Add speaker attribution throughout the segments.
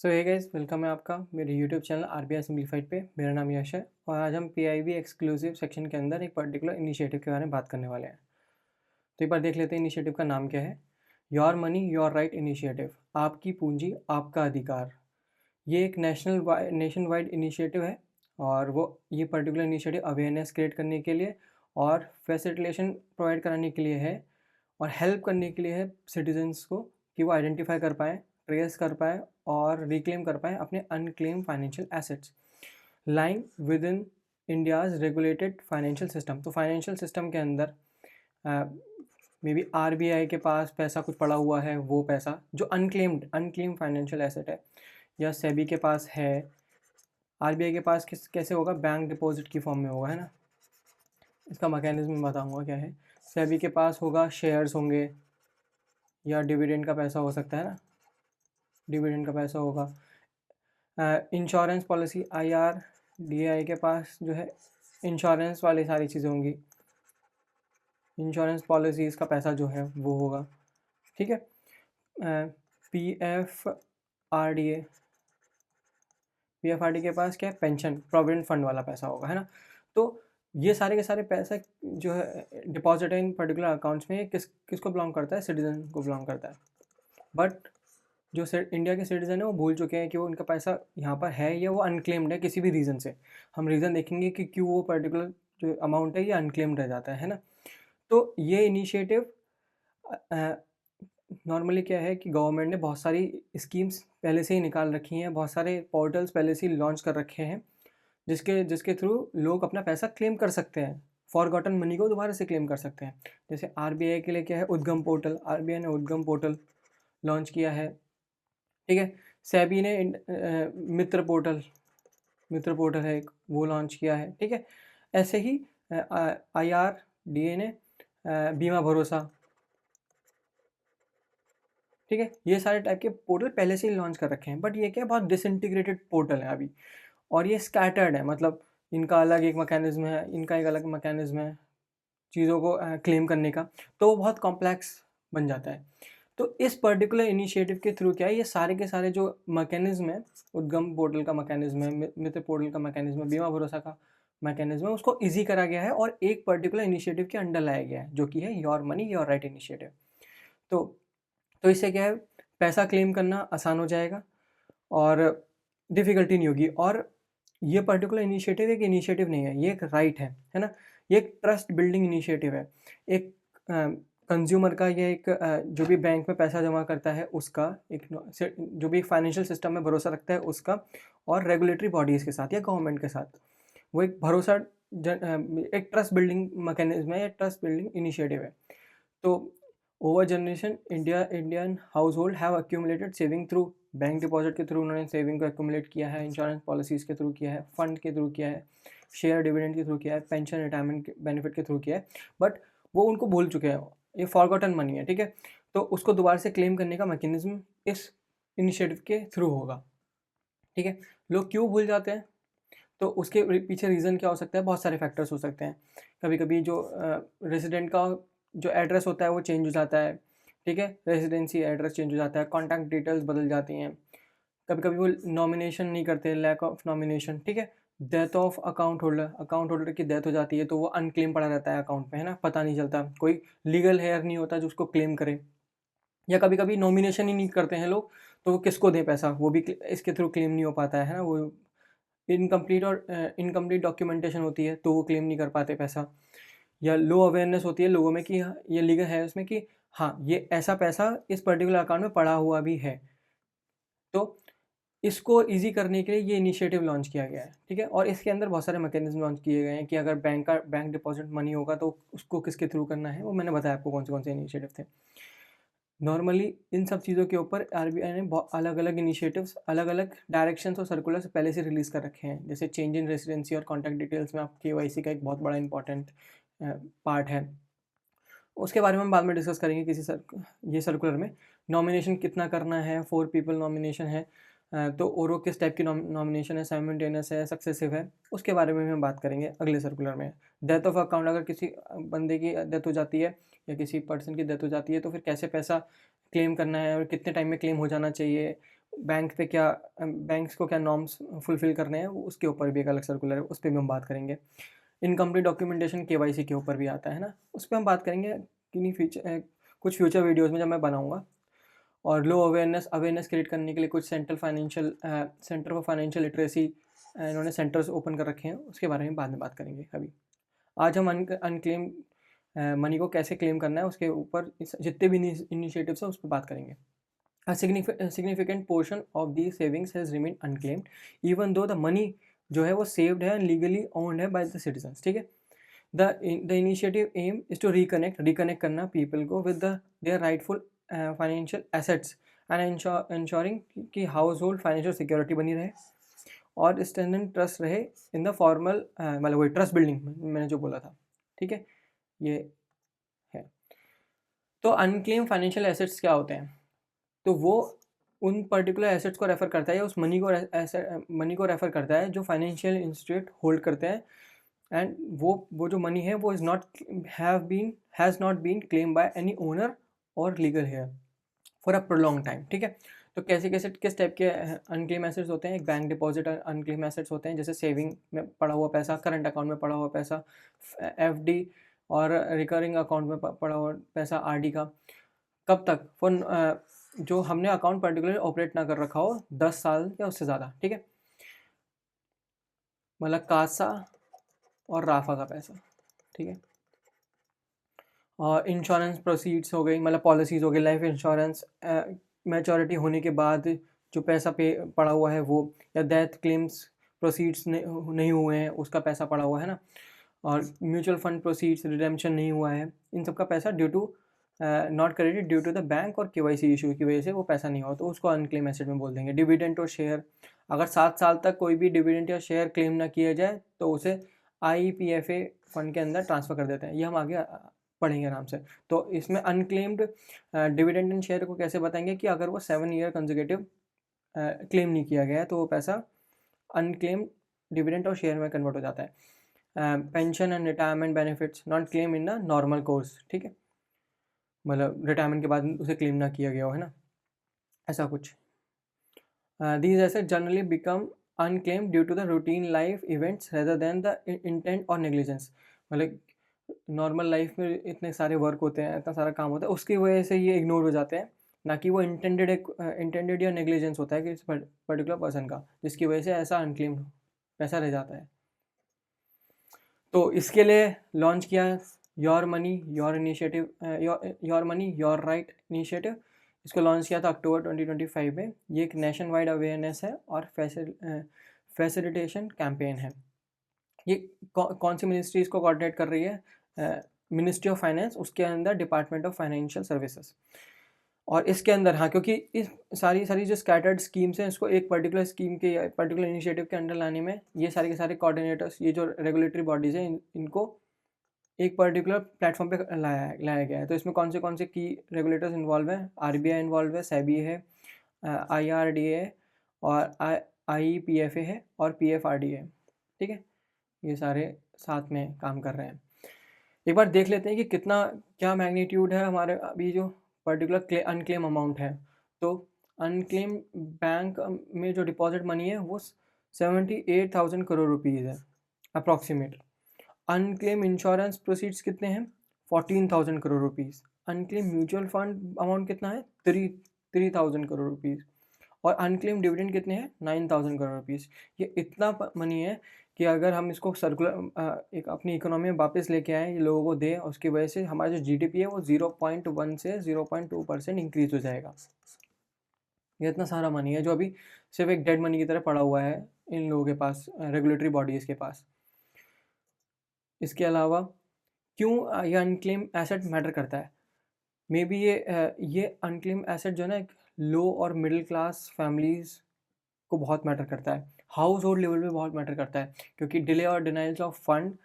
Speaker 1: सो hey guys, welcome है आपका मेरे यूट्यूब चैनल आरबीआई सिंप्लीफाइड पे। मेरा नाम यश है और आज हम पीआईबी एक्सक्लूसिव सेक्शन के अंदर एक पर्टिकुलर इनिशिएटिव के बारे में बात करने वाले हैं। तो एक बार देख लेते हैं इनिशिएटिव का नाम क्या है। Your money your right initiative, आपकी पूंजी आपका अधिकार। ये एक नेशन वाइड इनिशिएटिव है और वो ये पर्टिकुलर इनिशिएटिव अवेयरनेस क्रिएट करने के लिए और फैसिलिटेशन प्रोवाइड कराने के लिए है और हेल्प करने के लिए है सिटीजन्स को कि वो आइडेंटिफाई कर पाएँ, ट्रेस कर पाएँ और रिक्लेम कर पाएँ अपने unclaim financial assets lying with in India's regulated financial system. तो फाइनेंशियल सिस्टम के अंदर मे बी आरबीआई के पास पैसा कुछ पड़ा हुआ है, वो पैसा जो अनक्लेम फाइनेंशियल एसेट है, या सेबी के पास है। आरबीआई के पास कैसे होगा? बैंक डिपॉजिट की फॉर्म में होगा, है ना। इसका मैकेनिज्म बताऊंगा क्या है। सेबी के पास होगा, शेयर्स होंगे या डिविडेंड का पैसा हो सकता है ना, डिविडेंड का पैसा होगा। इंश्योरेंस पॉलिसी आईआरडीआई के पास जो है इंश्योरेंस वाली सारी चीज़ें होंगी, इंश्योरेंस पॉलिसीज़ का पैसा जो है वो होगा, ठीक है। पीएफआरडीए के पास क्या है? पेंशन प्रोविडेंट फंड वाला पैसा होगा, है ना। तो ये सारे के सारे पैसे जो है डिपॉजिट इन पर्टिकुलर अकाउंट्स में किसको बिलोंग करता है? सिटीजन को बिलोंग करता है। बट जो इंडिया के सिटीजन है वो भूल चुके हैं कि वो उनका पैसा यहाँ पर है या वो अनक्लेम्ड है किसी भी रीज़न से। हम रीज़न देखेंगे कि क्यों वो पर्टिकुलर जो अमाउंट है ये अनक्लेम्ड रह जाता है ना। तो ये इनिशिएटिव नॉर्मली क्या है कि गवर्नमेंट ने बहुत सारी स्कीम्स पहले से ही निकाल रखी हैं, बहुत सारे पोर्टल्स पहले से ही लॉन्च कर रखे हैं जिसके जिसके थ्रू लोग अपना पैसा क्लेम कर सकते हैं, फॉरगॉटन मनी को दोबारा से क्लेम कर सकते हैं। जैसे आरबीआई के लिए क्या है? उद्गम पोर्टल, आरबीआई ने उद्गम पोर्टल लॉन्च किया है, ठीक है। सेबी ने मित्र पोर्टल है एक, वो लॉन्च किया है, ठीक है। ऐसे ही आईआरडीए ने बीमा भरोसा, ठीक है। ये सारे टाइप के पोर्टल पहले से ही लॉन्च कर रखे हैं, बट ये क्या है, बहुत डिसइंटीग्रेटेड पोर्टल है अभी और ये स्कैटर्ड है, मतलब इनका अलग एक मैकेनिज्म है, इनका एक अलग मैकेनिज्म है चीज़ों को क्लेम करने का, तो वो बहुत कॉम्प्लेक्स बन जाता है। तो इस पर्टिकुलर इनिशिएटिव के थ्रू क्या है, ये सारे के सारे जो मैकेनिज्म है, उद्गम पोर्टल का मैकेनिज्म है, मित्र पोर्टल का मैकेनिज्म है, बीमा भरोसा का मैकेनिज्म है, उसको ईजी करा गया है और एक पर्टिकुलर इनिशिएटिव के अंडर लाया गया है जो कि है your money your right initiative. तो इससे क्या है, पैसा क्लेम करना आसान हो जाएगा और डिफ़िकल्टी नहीं होगी। और ये पर्टिकुलर इनिशिएटिव एक इनिशिएटिव नहीं है, ये एक राइट है ना। ये एक ट्रस्ट बिल्डिंग इनिशिएटिव है। एक कंज्यूमर का, ये एक जो भी बैंक में पैसा जमा करता है उसका, एक जो भी फाइनेंशियल सिस्टम में भरोसा रखता है उसका, और रेगुलेटरी बॉडीज़ के साथ या गवर्नमेंट के साथ, वो एक भरोसा एक ट्रस्ट बिल्डिंग मैकेनिज्म है या ट्रस्ट बिल्डिंग इनिशिएटिव है। तो over generation Indian house hold have accumulated saving through bank deposit के थ्रू उन्होंने सेविंग को एक्यूमुलेट किया है, इंश्योरेंस पॉलिसीज़ के थ्रू किया है, फंड के थ्रू किया है, शेयर डिविडेंड के थ्रू किया है, पेंशन रिटायरमेंट बेनिफिट के थ्रू किया है। बट वो उनको भूल चुके हैं, ये फॉरगॉटन मनी है, ठीक है। तो उसको दोबारा से क्लेम करने का मैकेनिज्म इस इनिशिएटिव के थ्रू होगा, ठीक है। लोग क्यों भूल जाते हैं? तो उसके पीछे रीज़न क्या हो सकता है? बहुत सारे फैक्टर्स हो सकते हैं। कभी कभी जो रेजिडेंट का जो एड्रेस होता है वो चेंज हो जाता है, ठीक है। रेजिडेंसी एड्रेस चेंज हो जाता है, कॉन्टैक्ट डिटेल्स बदल जाती हैं, कभी कभी वो नॉमिनेशन नहीं करते, लैक ऑफ नॉमिनेशन, ठीक है। डेथ ऑफ अकाउंट होल्डर की डेथ हो जाती है तो वो अनक्लेम पड़ा रहता है अकाउंट में, है ना, पता नहीं चलता, कोई लीगल हेयर नहीं होता जो उसको क्लेम करे। या कभी कभी नॉमिनेशन ही नहीं करते हैं लोग, तो वो किसको दें पैसा, वो भी इसके थ्रू क्लेम नहीं हो पाता है ना। वो इनकम्प्लीट डॉक्यूमेंटेशन होती है तो वो क्लेम नहीं कर पाते पैसा। या लो अवेयरनेस होती है लोगों में कि हाँ, ये लीगल है उसमें कि हाँ ये ऐसा पैसा इस पर्टिकुलर अकाउंट में पड़ा हुआ भी है। तो इसको इजी करने के लिए ये इनिशिएटिव लॉन्च किया गया है, ठीक है। और इसके अंदर बहुत सारे मैकेनिज्म लॉन्च किए गए हैं कि अगर बैंक डिपॉजिट मनी होगा तो उसको किसके थ्रू करना है, वो मैंने बताया आपको कौन से इनिशिएटिव थे। नॉर्मली इन सब चीज़ों के ऊपर आरबीआई ने बहुत अलग अलग इनिशिएटिव्स, अलग अलग डायरेक्शंस और सर्कुलर्स पहले से रिलीज़ कर रखे हैं। जैसे चेंज इन रेसिडेंसी और कॉन्टैक्ट डिटेल्स में आप केवाईसी का एक बहुत बड़ा इंपॉर्टेंट पार्ट है, उसके बारे में हम बाद में डिस्कस करेंगे ये सर्कुलर में। नॉमिनेशन कितना करना है, 4 पीपल नॉमिनेशन है, तो और वो किस टाइप की नॉमिनेशन है, साइमल्टेनियस है, सक्सेसिव है, उसके बारे में भी हम बात करेंगे अगले सर्कुलर में। डेथ ऑफ अकाउंट, अगर किसी बंदे की डेथ हो जाती है या किसी पर्सन की डेथ हो जाती है तो फिर कैसे पैसा क्लेम करना है और कितने टाइम में क्लेम हो जाना चाहिए, बैंक पे क्या बैंक्स को क्या नॉर्म्स फुलफ़िल करने हैं, उसके ऊपर भी एक अलग सर्कुलर है, उस पे भी हम बात करेंगे। इनकम्प्लीट डॉक्यूमेंटेशन केवाईसी के ऊपर भी आता है ना, उस पे हम बात करेंगे किन्हीं कुछ फ्यूचर वीडियोज़ में जब मैं बनाऊँगा। और लो अवेयरनेस क्रिएट करने के लिए कुछ सेंटर फॉर फाइनेंशियल लिटरेसी इन्होंने सेंटर्स ओपन कर रखे हैं, उसके बारे में बाद में बात करेंगे अभी। आज हम अनक्लेम मनी को कैसे क्लेम करना है उसके ऊपर जितने भी इनिशिएटिव्स हैं उस पर बात करेंगे। A significant portion of these savings has remained unclaimed even though the money जो है वो saved है लीगली owned है by the citizens, ठीक है। The initiative aim is to reconnect करना people को with their rightful financial assets and ensuring कि household financial security बनी रहे और स्टैंडर्ड ट्रस्ट रहे इन द फॉर्मल मतलब वही ट्रस्ट बिल्डिंग मैंने जो बोला था, ठीक है। ये है। तो अनक्लेम फाइनेंशियल एसेट्स क्या होते हैं? तो वो उन पर्टिकुलर एसेट्स को रेफ़र करता है या उस मनी को रेफ़र करता है जो फाइनेंशियल इंस्टीट्यूट होल्ड करते हैं एंड वो जो मनी है वो has not been claim by any owner और legal heir for a prolong time, ठीक है। तो किस टाइप के अनक्लेम एसेट्स होते हैं? एक बैंक डिपॉजिट अनक्लेम एसेट्स होते हैं, जैसे सेविंग में पड़ा हुआ पैसा, करंट अकाउंट में पड़ा हुआ पैसा, एफडी और रिकरिंग अकाउंट में पड़ा हुआ पैसा, आरडी का। कब तक? जो हमने अकाउंट पर्टिकुलर ऑपरेट ना कर रखा हो 10 साल या उससे ज़्यादा, ठीक है। मतलब कासा और राफा का पैसा, ठीक है। और इंश्योरेंस प्रोसीड्स हो गई, मतलब पॉलिसीज़ हो गई, लाइफ इंश्योरेंस मैच्योरिटी होने के बाद जो पैसा पे पड़ा हुआ है वो, या डेथ क्लेम्स प्रोसीड्स नहीं हुए हैं उसका पैसा पड़ा हुआ है ना, और म्यूचुअल फंड प्रोसीड्स रिडेम्पशन नहीं हुआ है, इन सब का पैसा due to not credit due to the bank और केवाईसी इशू की वजह से वो पैसा नहीं हुआ, तो उसको अनक्लेम एसेट में बोल देंगे। डिविडेंड और शेयर, अगर 7 साल तक कोई भी डिविडेंड या शेयर क्लेम ना किया जाए तो उसे IPFA फंड के अंदर ट्रांसफ़र कर देते हैं। ये हम आगे पढ़ेंगे आराम से। तो इसमें अनक्लेम्ड डिविडेंड एंड शेयर को कैसे बताएंगे कि अगर वो 7 ईयर कंसेक्यूटिव क्लेम नहीं किया गया है तो वो पैसा अनक्लेम्ड डिविडेंड और शेयर में कन्वर्ट हो जाता है। Pension and retirement benefits not claim in the normal course, ठीक है, मतलब रिटायरमेंट के बाद उसे क्लेम ना किया गया हो, है ना, ऐसा कुछ। These asset generally become unclaimed due to the routine life events rather than the intent और नेग्लिजेंस। मतलब नॉर्मल लाइफ में इतने सारे वर्क होते हैं, इतना सारा काम होता है, उसकी वजह से ये इग्नोर हो जाते हैं, ना कि वो इंटेंडेड या नेग्लिजेंस होता है कि इस पर्टिकुलर पर्सन का, जिसकी वजह से ऐसा अनक्लेम्ड पैसा रह जाता है। तो इसके लिए लॉन्च किया your money your initiative, your money your right initiative. इसको लॉन्च किया था अक्टूबर 2025 में। ये एक नेशन वाइड अवेयरनेस है और फैसिलिटेशन कैंपेन है। ये कौन सी मिनिस्ट्री इसको कोऑर्डिनेट कर रही है? मिनिस्ट्री ऑफ फाइनेंस, उसके अंदर डिपार्टमेंट ऑफ फाइनेंशियल सर्विसेज। और इसके अंदर हाँ, क्योंकि इस सारी जो स्कैटर्ड स्कीम्स हैं इसको एक पर्टिकुलर स्कीम के या पर्टिकुलर इनिशिएटिव के अंडर लाने में ये सारे के सारे कोऑर्डिनेटर्स, ये जो रेगुलेटरी बॉडीज़ हैं, इनको एक पर्टिकुलर प्लेटफॉर्म पे लाया गया है। तो इसमें कौन से की रेगुलेटर्स इन्वॉल्व हैं? RBI इन्वॉल्व है, सेबी है, IRDA है और IPFA है और PFRDA है, ठीक है। ये सारे साथ में काम कर रहे हैं। एक बार देख लेते हैं कि क्या मैग्नीट्यूड है हमारे अभी जो पर्टिकुलर अनक्लेम अमाउंट है। तो अनक्लेम बैंक में जो डिपॉजिट मनी है वो 78,000 करोड़ रुपीज़ है अप्रॉक्सीमेट। अनक्लेम इंश्योरेंस प्रोसीड्स कितने हैं? 14,000 crore rupees. Unclaim mutual fund amount कितना है? 3,000 करोड़ रुपीज़। और अनक्लेम डिविडेंड कितने हैं? 9,000 करोड़ रुपीज़। ये इतना मनी है कि अगर हम इसको सर्कुलर एक अपनी इकोनॉमी में वापस लेके आएँ, ये लोगों को दें, उसकी वजह से हमारा जो GDP है वो 0.1 से 0.2% इंक्रीज़ हो जाएगा। ये इतना सारा मनी है जो अभी सिर्फ एक डेड मनी की तरह पड़ा हुआ है इन लोगों के पास, रेगुलेटरी बॉडीज़ के पास। इसके अलावा क्यों ये अनक्लेम एसेट मैटर करता है? मे बी ये अनक्लेम एसेट जो है ना एक लो और मिडिल क्लास फैमिलीज़ को बहुत मैटर करता है, हाउस होल्ड लेवल पे बहुत मैटर करता है, क्योंकि डिले और denials of fund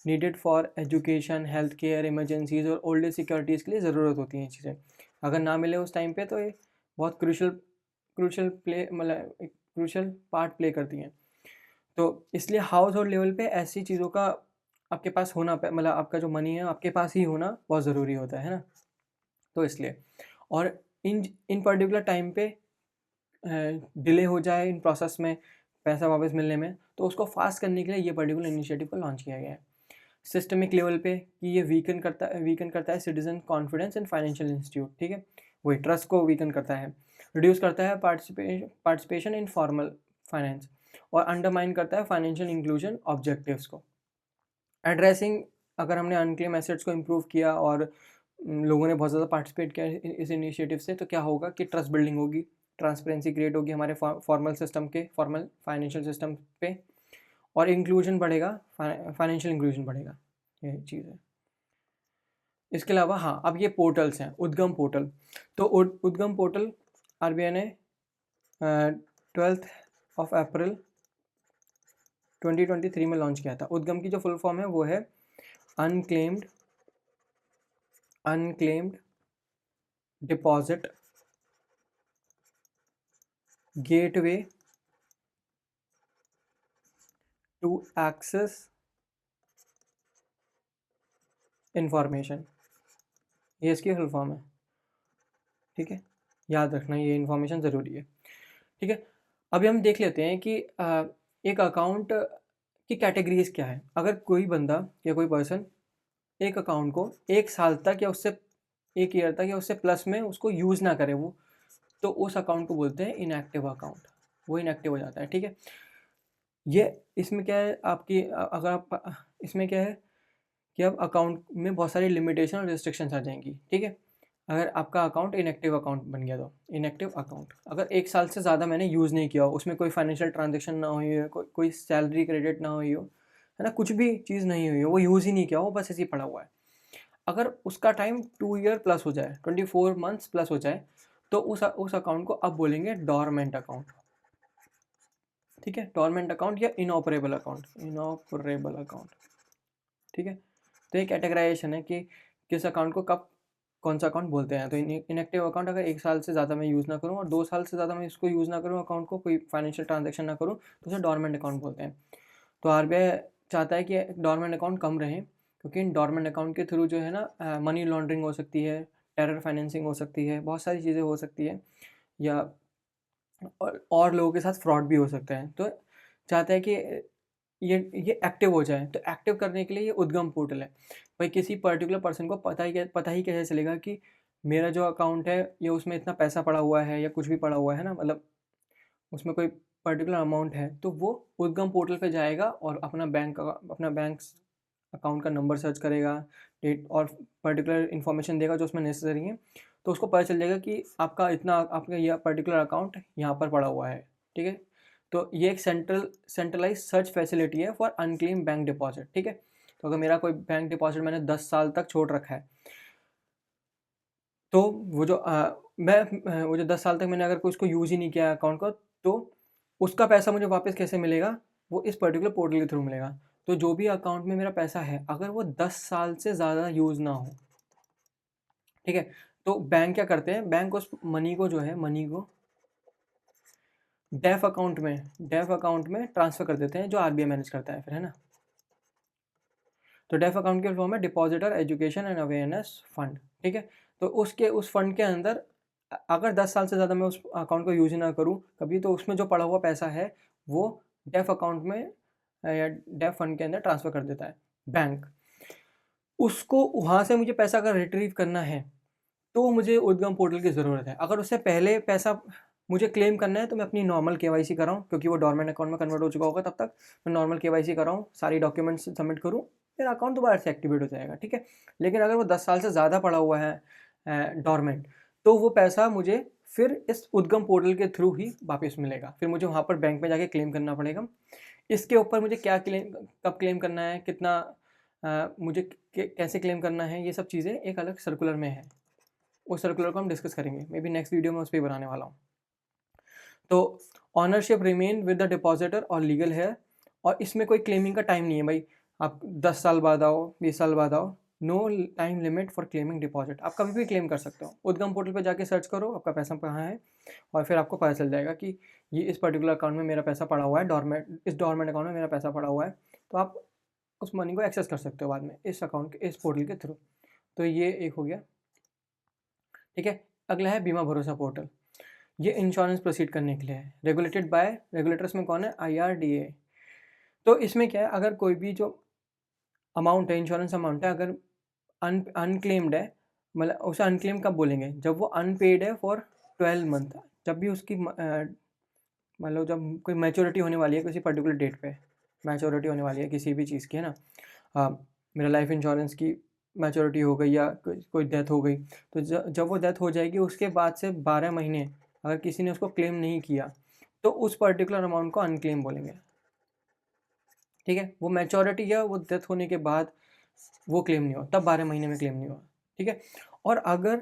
Speaker 1: needed for education, health care, emergencies और ओल्ड एज सिक्योरिटीज़ के लिए ज़रूरत होती हैं ये चीज़ें। अगर ना मिले उस टाइम पे तो ये बहुत क्रूशल पार्ट प्ले करती हैं। तो इसलिए हाउस होल्ड लेवल पे ऐसी चीज़ों का आपके पास होना, मतलब आपका जो मनी है आपके पास ही होना बहुत ज़रूरी होता है ना। तो इसलिए और इन पर्टिकुलर टाइम पे डिले हो जाए इन प्रोसेस में पैसा वापस मिलने में, तो उसको फास्ट करने के लिए ये पर्टिकुलर इनिशिएटिव को लॉन्च किया गया है। सिस्टमिक लेवल पे कि ये वीकन करता है citizen confidence in financial institute, ठीक है, वही ट्रस्ट को वीकन करता है, रिड्यूस करता है पार्टिसिपेशन इन फॉर्मल फाइनेंस, और अंडरमाइन करता है फाइनेंशियल इंक्लूजन ऑब्जेक्टिव्स को। एड्रेसिंग, अगर हमने अनक्लेम एसेट्स को इम्प्रूव किया और लोगों ने बहुत ज़्यादा पार्टिसिपेट किया इस इनिशिएटिव से, तो क्या होगा कि ट्रस्ट बिल्डिंग होगी, ट्रांसपेरेंसी क्रिएट होगी हमारे फॉर्मल फाइनेंशियल सिस्टम पे, और इंक्लूजन बढ़ेगा, फाइनेंशियल इंक्लूजन बढ़ेगा, ये चीज़ है। इसके अलावा हाँ, अब ये पोर्टल्स हैं, उद्गम पोर्टल। तो उद्गम पोर्टल आरबीआई ने 12 अप्रैल 2023 में लॉन्च किया था। उद्गम की जो फुल फॉर्म है वो है unclaimed deposit gateway to access information, ये इसकी फुल फॉर्म है, ठीक है, याद रखना ये इन्फॉर्मेशन ज़रूरी है, ठीक है। अभी हम देख लेते हैं कि एक अकाउंट की कैटेगरीज क्या है। अगर कोई बंदा या कोई पर्सन एक अकाउंट को 1 साल तक या उससे 1 ईयर तक या उससे प्लस में उसको यूज़ ना करे वो, तो उस अकाउंट को बोलते हैं इनएक्टिव अकाउंट, वो इनएक्टिव हो जाता है, ठीक है। ये इसमें क्या है आपकी अगर आप इसमें क्या है कि अब अकाउंट में बहुत सारी लिमिटेशन और रिस्ट्रिक्शंस आ जाएंगी, ठीक है। अगर आपका अकाउंट इनएक्टिव अकाउंट बन गया, तो इनएक्टिव अकाउंट अगर 1 साल से ज़्यादा मैंने यूज़ नहीं किया हो, उसमें कोई फाइनेंशियल ट्रांजेक्शन ना हुई हो, कोई सैलरी क्रेडिट ना हुई हो, है ना, कुछ भी चीज़ नहीं हुई हो, वो यूज़ ही नहीं किया हो, बस ऐसे ही पड़ा हुआ है, अगर उसका टाइम 2 ईयर प्लस हो जाए, 24 मंथ्स प्लस हो जाए, तो उस अकाउंट को अब बोलेंगे डॉर्मेंट अकाउंट, ठीक है, डॉर्मेंट अकाउंट या इनऑपरेबल अकाउंट, ठीक है। तो ये कैटेगराइजेशन है कि किस अकाउंट को कब कौन सा अकाउंट बोलते हैं। तो इनएक्टिव अकाउंट अगर 1 साल से ज़्यादा मैं यूज़ ना करूँ और 2 साल से ज़्यादा मैं इसको यूज़ ना करूँ अकाउंट को, कोई फाइनेंशियल ट्रांजेक्शन ना करूँ, तो उसे डॉर्मेंट अकाउंट बोलते हैं। तो आरबीआई चाहता है कि डॉर्मेंट अकाउंट कम रहे, क्योंकि इन डॉर्मेंट अकाउंट के थ्रू जो है ना मनी लॉन्ड्रिंग हो सकती है, टेरर फाइनेंसिंग हो सकती है, बहुत सारी चीज़ें हो सकती है, या और लोगों के साथ फ्रॉड भी हो सकता है। तो चाहता है कि ये एक्टिव हो जाए। तो एक्टिव करने के लिए ये उद्गम पोर्टल है। भाई किसी पर्टिकुलर पर्सन को पता ही कैसे चलेगा कि मेरा जो अकाउंट है ये उसमें इतना पैसा पड़ा हुआ है या कुछ भी पड़ा हुआ है ना, मतलब उसमें कोई पर्टिकुलर अमाउंट है, तो वो उद्गम पोर्टल पे जाएगा और अपना बैंक अकाउंट का नंबर सर्च करेगा, डेट और पर्टिकुलर इन्फॉर्मेशन देगा जो उसमें नेसेसरी है, तो उसको पता चल जाएगा कि आपका यह पर्टिकुलर अकाउंट यहाँ पर पड़ा हुआ है, ठीक है। तो ये एक सेंट्रलाइज सर्च फैसिलिटी है फॉर अनक्लेम बैंक डिपॉजिट, ठीक है। तो अगर मेरा कोई बैंक डिपॉजिट मैंने 10 साल तक छोड़ रखा है, तो वो जो वो जो 10 साल तक मैंने अगर कोई उसको यूज़ ही नहीं किया अकाउंट को, तो उसका पैसा मुझे वापस कैसे मिलेगा, वो इस पर्टिकुलर पोर्टल के थ्रू मिलेगा। तो जो भी अकाउंट में मेरा पैसा है, अगर वो 10 साल से ज़्यादा यूज़ ना हो, ठीक है, तो बैंक क्या करते हैं, बैंक उस मनी को डेफ अकाउंट में ट्रांसफ़र कर देते हैं, जो आरबीआई मैनेज करता है फिर, है ना। तो डेफ अकाउंट की फॉर्म है depositor education and awareness fund, ठीक है। तो उस फंड के अंदर अगर 10 साल से ज़्यादा मैं उस अकाउंट को यूज़ ना करूँ कभी, तो उसमें जो पड़ा हुआ पैसा है वो डेफ अकाउंट में या डेफ फंड के अंदर ट्रांसफ़र कर देता है बैंक। उसको वहाँ से मुझे पैसा अगर रिट्रीव करना है, तो मुझे उद्गम पोर्टल की ज़रूरत है। अगर उससे पहले पैसा मुझे क्लेम करना है, तो मैं अपनी नॉर्मल केवाईसी कराऊँ, क्योंकि वो डोरमेंट अकाउंट में कन्वर्ट हो चुका होगा तब तक। मैं नॉर्मल केवाईसी कराऊँ, सारी डॉक्यूमेंट्स सबमिट करूँ, मेरा अकाउंट दोबारा से एक्टिवेट हो जाएगा, ठीक है। लेकिन अगर वो 10 साल से ज़्यादा पड़ा हुआ है डोरमेंट, तो वो पैसा मुझे फिर इस उद्गम पोर्टल के थ्रू ही वापस मिलेगा। फिर मुझे वहाँ पर बैंक में जाके क्लेम करना पड़ेगा। इसके ऊपर मुझे कब क्लेम करना है, कितना मुझे कैसे क्लेम करना है, ये सब चीज़ें एक अलग सर्कुलर में है। उस सर्कुलर को हम डिस्कस करेंगे, मे बी नेक्स्ट वीडियो में उस पर बनाने वाला हूँ। तो ownership remain with the depositor और लीगल है, और इसमें कोई क्लेमिंग का टाइम नहीं है भाई, आप 10 साल बाद आओ, 20 साल बाद आओ, no time limit for claiming deposit, आप कभी भी क्लेम कर सकते हो। उद्गम पोर्टल पे जाके सर्च करो आपका पैसा कहाँ है, और फिर आपको पता चल जाएगा कि ये इस पर्टिकुलर अकाउंट में मेरा पैसा पड़ा हुआ है, इस डोरमेंट अकाउंट में मेरा पैसा पड़ा हुआ है, तो आप उस मनी को एक्सेस कर सकते हो बाद में इस अकाउंट के इस पोर्टल के थ्रू। तो ये एक हो गया, ठीक है। अगला है बीमा भरोसा पोर्टल। ये इंश्योरेंस प्रोसीड करने के लिए है, रेगुलेटेड बाय, रेगुलेटर्स में कौन है, IRDA। तो इसमें क्या है, अगर कोई भी जो अमाउंट है, इंश्योरेंस अमाउंट है, अगर अनक्लेम्ड है, मतलब उसे अनक्लेम कब बोलेंगे, जब वो अनपेड है फॉर 12 मंथ, जब भी उसकी मतलब जब कोई मैच्योरिटी होने वाली है किसी पर्टिकुलर डेट पे, मैच्योरिटी होने वाली है किसी भी चीज़ की, है ना। मेरा लाइफ इंश्योरेंस की मैच्योरिटी हो गई या कोई डेथ हो गई, तो जब वो डेथ हो जाएगी उसके बाद से 12 महीने अगर किसी ने उसको क्लेम नहीं किया तो उस पर्टिकुलर अमाउंट को अनक्लेम बोलेंगे। ठीक है, वो मैच्योरिटी या वो डेथ होने के बाद वो क्लेम नहीं हुआ, तब 12 महीने में क्लेम नहीं हुआ। ठीक है, और अगर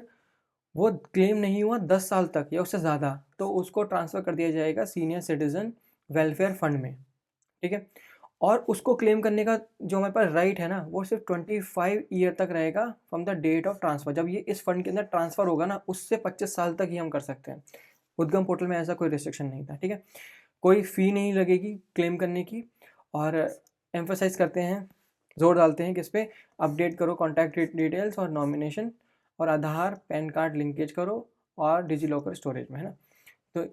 Speaker 1: वो क्लेम नहीं हुआ 10 साल तक या उससे ज़्यादा, तो उसको ट्रांसफ़र कर दिया जाएगा सीनियर सिटीज़न वेलफेयर फंड में। ठीक है, और उसको क्लेम करने का जो हमारे पास राइट है ना, वो सिर्फ 25 ईयर तक रहेगा from the date of transfer. जब ये इस फंड के अंदर ट्रांसफ़र होगा ना, उससे 25 साल तक ही हम कर सकते हैं। उद्गम पोर्टल में ऐसा कोई रिस्ट्रिक्शन नहीं था। ठीक है, कोई फ़ी नहीं लगेगी क्लेम करने की, और एम्फोसाइज़ करते हैं, जोर डालते हैं किस पे, अपडेट करो कॉन्टैक्ट डिटेल्स और नॉमिनेशन, और आधार पैन कार्ड लिंकेज करो, और डिजी लॉकर स्टोरेज में, है ना। तो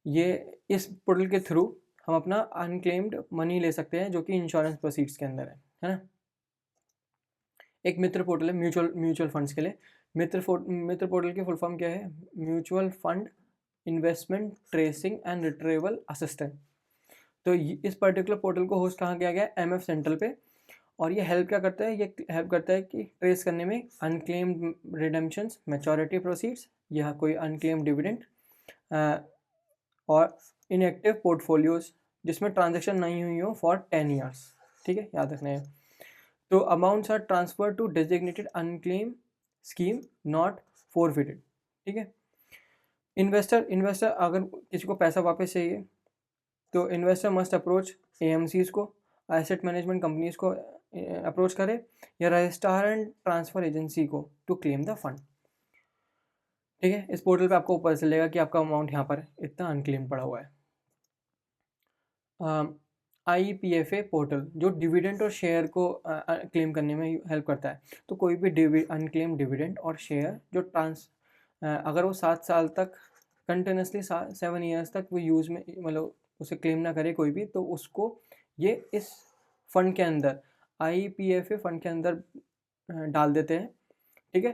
Speaker 1: ये इस पोर्टल के थ्रू हम अपना अनक्लेम्ड मनी ले सकते हैं जो कि इंश्योरेंस प्रोसीड्स के अंदर है ना। एक मित्र पोर्टल है म्यूचुअल फंड्स के लिए। मित्र पोर्टल की फुल फॉर्म क्या है, mutual fund investment tracing and retrieval assistant. तो इस पर्टिकुलर पोर्टल को होस्ट कहाँ किया गया है, MF सेंट्रल पे। और ये हेल्प क्या करता है, ये हेल्प करता है कि ट्रेस करने में अनक्लेम्ड रिडेम्पशंस, मैच्योरिटी प्रोसीड्स, या कोई अनक्लेम्ड डिविडेंड, और इनएक्टिव पोर्टफोलियोज जिसमें ट्रांजेक्शन नहीं हुई हो फॉर 10 ईयर्स। ठीक है, याद रखना है। तो amounts are transfer to designated unclaim scheme not forfeited. ठीक है, इन्वेस्टर अगर किसी को पैसा वापस चाहिए तो इन्वेस्टर मस्ट अप्रोच AMCs को, एसेट मैनेजमेंट कंपनीज को अप्रोच करे, या रजिस्ट्रार एंड ट्रांसफ़र एजेंसी को टू क्लेम द फंड। ठीक है, इस पोर्टल पे आपको पता चलेगा कि आपका अमाउंट यहाँ पर इतना अनक्लेम पड़ा हुआ है। IPFA पोर्टल जो डिविडेंड और शेयर को क्लेम करने में हेल्प करता है। तो कोई भी अनक्लेम डिविडेंड और शेयर जो अगर वो 7 साल तक कंटिन्यूसली 7 ईयर्स तक वो यूज़ में, मतलब उसे क्लेम ना करे कोई भी, तो उसको ये इस फंड के अंदर, IPFA फंड के अंदर डाल देते हैं। ठीक है,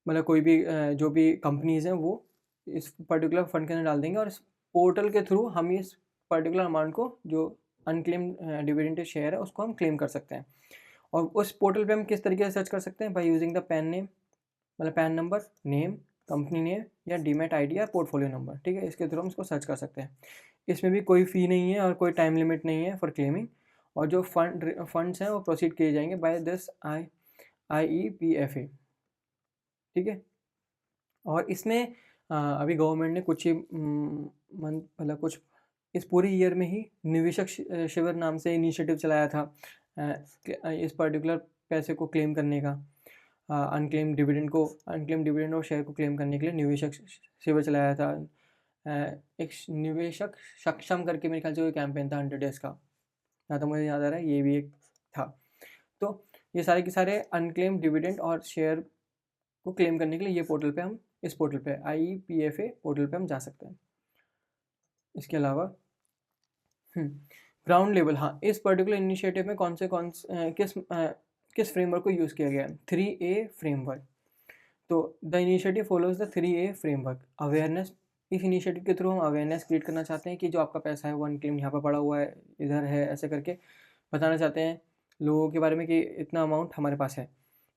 Speaker 1: मतलब कोई भी जो भी कंपनीज़ हैं वो इस पर्टिकुलर फंड के अंदर डाल देंगे, और इस पोर्टल के थ्रू हम इस पर्टिकुलर अमाउंट को, जो अनक्लेम डिविडेंड शेयर है, उसको हम क्लेम कर सकते हैं। और उस पोर्टल पे हम किस तरीके से सर्च कर सकते हैं, by using the PAN name, मतलब PAN number, name, company name, या डीमैट ID या पोर्टफोलियो नंबर। ठीक है, इसके थ्रू हम इसको सर्च कर सकते हैं। इसमें भी कोई फ़ी नहीं है और कोई टाइम लिमिट नहीं है फॉर क्लेमिंग, और जो फंड्स हैं वो प्रोसीड किए जाएंगे बाय दिस IEPFA। ठीक है, और इसमें अभी गवर्नमेंट ने कुछ ही मतलब कुछ इस पूरे ईयर में ही निवेशक शिविर नाम से इनिशिएटिव चलाया था, इस पर्टिकुलर पैसे को क्लेम करने का, अनक्लेम डिविडेंड और शेयर को क्लेम करने के लिए निवेशक शिविर चलाया था। एक निवेशक सक्षम करके मेरे ख्याल से कोई कैंपेन था 100 डेज़ का, जहाँ तक मुझे याद आ रहा है ये भी एक था। तो ये सारे के सारे अनक्लेम डिविडेंड और शेयर को क्लेम करने के लिए हम इस पोर्टल पे IEPFA पोर्टल पे हम जा सकते हैं। इसके अलावा ग्राउंड लेवल, हाँ, इस पर्टिकुलर इनिशिएटिव में किस फ्रेमवर्क को यूज़ किया गया है, 3A फ्रेमवर्क। तो the initiative follows the 3A framework. Awareness, इस इनिशिएटिव के थ्रू हम अवेयरनेस क्रिएट करना चाहते हैं कि जो आपका पैसा है वो अनक्लेम यहाँ पर पड़ा हुआ है, इधर है, ऐसे करके बताना चाहते हैं लोगों के बारे में कि इतना अमाउंट हमारे पास है,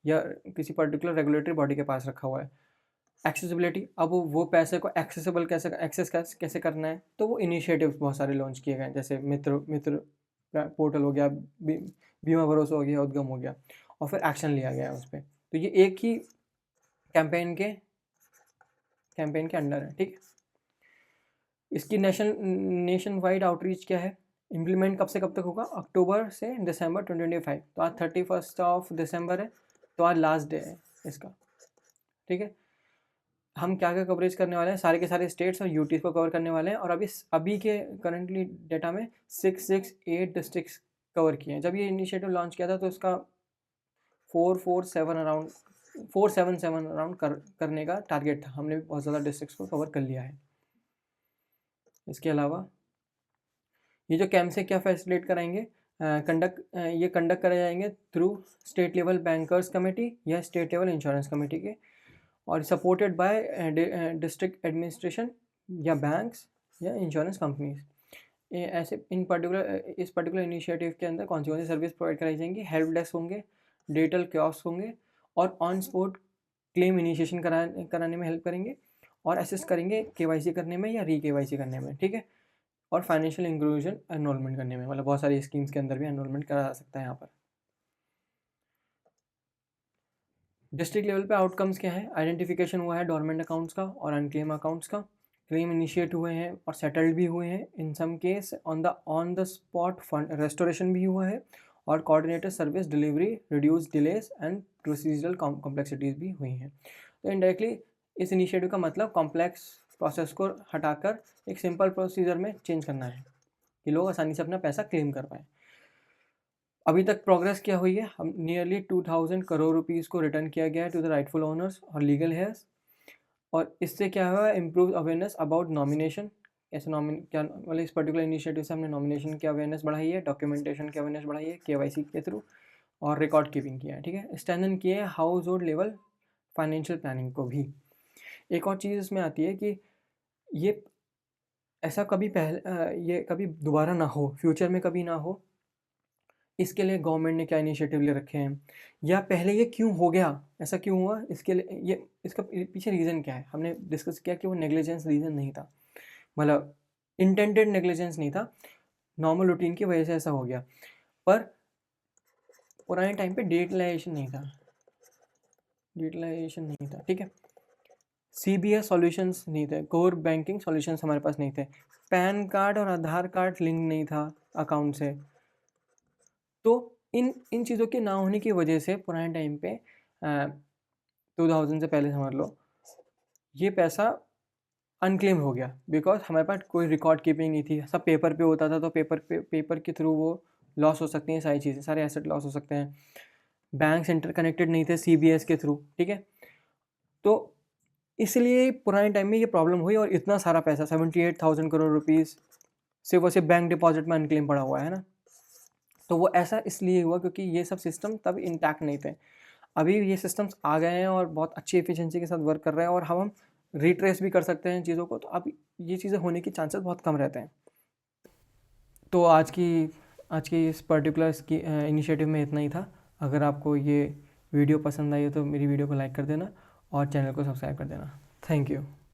Speaker 1: या किसी पर्टिकुलर रेगुलेटरी बॉडी के पास रखा हुआ है। एक्सेसिबिलिटी, अब वो पैसे को कैसे करना है, तो वो इनिशिएटिव्स बहुत सारे लॉन्च किए गए हैं, जैसे मित्र पोर्टल हो गया, बीमा भरोसा हो गया, उद्गम हो गया, और फिर एक्शन लिया गया है उस पर। तो ये एक ही कैंपेन के अंडर है। ठीक, इसकी नेशन वाइड आउटरीच क्या है, इम्प्लीमेंट कब से कब तक होगा, अक्टूबर से दिसंबर 2025। तो आज 31 दिसंबर है, तो आज लास्ट डे है इसका। ठीक है, हम क्या क्या कवरेज करने वाले हैं, सारे के सारे स्टेट्स और यूटीज़ को कवर करने वाले हैं, और अभी के करंटली डेटा में 668 डिस्ट्रिक्ट्स कवर किए हैं। जब ये इनिशिएटिव लॉन्च किया था तो इसका 447 अराउंड 477 अराउंड करने का टारगेट था। हमने भी बहुत ज़्यादा डिस्ट्रिक्ट्स को कवर कर लिया है। इसके अलावा ये जो कैंप से क्या फैसिलिटेट कराएंगे, ये कंडक्ट कराए जाएंगे through state level bankers committee या स्टेट लेवल इंश्योरेंस कमेटी के, और सपोर्टेड बाय डिस्ट्रिक्ट एडमिनिस्ट्रेशन या बैंक्स या इंश्योरेंस कंपनीज। ऐसे इस पर्टिकुलर इनिशिएटिव के अंदर कौन सी सर्विस प्रोवाइड कराई जाएंगी, हेल्प डेस्क होंगे, डिजिटल कियोस्क होंगे, और ऑन स्पॉट क्लेम इनिशिएशन कराने में हेल्प करेंगे, और असिस्ट करेंगे KYC करने में या KYC करने में, ठीक है, और फाइनेंशियल इंक्लूजन एनरोलमेंट करने में, मतलब बहुत सारी स्कीम्स के अंदर भी एनरोलमेंट करा जा सकता है यहाँ पर। डिस्ट्रिक्ट लेवल पे आउटकम्स क्या है, आइडेंटिफिकेशन हुआ है डोरमेंट अकाउंट्स का और अनक्लेम अकाउंट्स का, क्लेम इनिशिएट हुए हैं और सेटल्ड भी हुए हैं, in some case on the spot fund restoration भी हुआ है, और coordinated service delivery reduce delays and procedural complexities भी हुई हैं। तो इनडायरेक्टली इस इनिशिएटिव का मतलब कॉम्प्लेक्स प्रोसेस को हटाकर एक सिंपल प्रोसीजर में चेंज करना है कि लोग आसानी से अपना पैसा क्लेम कर पाएँ। अभी तक प्रोग्रेस क्या हुई है, हम नियरली 2000 करोड़ रुपीज़ को रिटर्न किया गया है टू द राइटफुल ओनर्स और लीगल हेयर्स, और इससे क्या हुआ, इम्प्रूव अवेयरनेस अबाउट नॉमिनेशन। ऐसे क्या मतलब इस पर्टिकुलर इनिशिएटिव से हमने नॉमिनेशन की अवेयरनेस बढ़ाई है, डॉक्यूमेंटेशन की अवेयरनेस बढ़ाई है KYC के थ्रू, और रिकॉर्ड कीपिंग किया है, ठीक है, स्ट्रेंथन किए है house hold level financial planning को भी। एक और चीज़ इसमें आती है कि ये ऐसा कभी ये कभी दोबारा ना हो, फ्यूचर में कभी ना हो, इसके लिए गवर्नमेंट ने क्या इनिशिएटिव ले रखे हैं, या पहले ये क्यों हो गया, ऐसा क्यों हुआ, इसके लिए ये इसका पीछे रीज़न क्या है। हमने डिस्कस किया कि वो नेग्लिजेंस रीज़न नहीं था, मतलब इंटेंडेड नेग्लिजेंस नहीं था, नॉर्मल रूटीन की वजह से ऐसा हो गया। पर पुराने टाइम पे डिजिटलाइजेशन नहीं था, ठीक है, CBS सॉल्यूशंस नहीं थे, कोर बैंकिंग सॉल्यूशंस हमारे पास नहीं थे, पैन कार्ड और आधार कार्ड लिंक नहीं था अकाउंट से। तो इन चीज़ों के ना होने की वजह से पुराने टाइम पे 2000 से पहले समझ लो, ये पैसा अनक्लेम हो गया, बिकॉज हमारे पास कोई रिकॉर्ड कीपिंग नहीं थी, सब पेपर पे होता था, तो पेपर के थ्रू वो लॉस हो सकती हैं, सारी चीज़ें, सारे एसेट लॉस हो सकते हैं, बैंक्स इंटरकनेक्टेड नहीं थे CBS के थ्रू, ठीक है, तो इसलिए पुराने टाइम में ये प्रॉब्लम हुई, और इतना सारा पैसा 78,000 करोड़ रुपीज़ सिर्फ और सिर्फ बैंक डिपॉजिट में अनक्लेम पड़ा हुआ है ना। तो वो ऐसा इसलिए हुआ क्योंकि ये सब सिस्टम तब इंटैक्ट नहीं थे। अभी ये सिस्टम्स आ गए हैं और बहुत अच्छी एफिशिएंसी के साथ वर्क कर रहे हैं, और हम रिट्रेस भी कर सकते हैं चीज़ों को, तो अब ये चीज़ें होने के चांसेस बहुत कम रहते हैं। तो आज की इस पर्टिकुलर इनिशिएटिव में इतना ही था। अगर आपको ये वीडियो पसंद आई हो तो मेरी वीडियो को लाइक कर देना और चैनल को सब्सक्राइब कर देना। Thank you.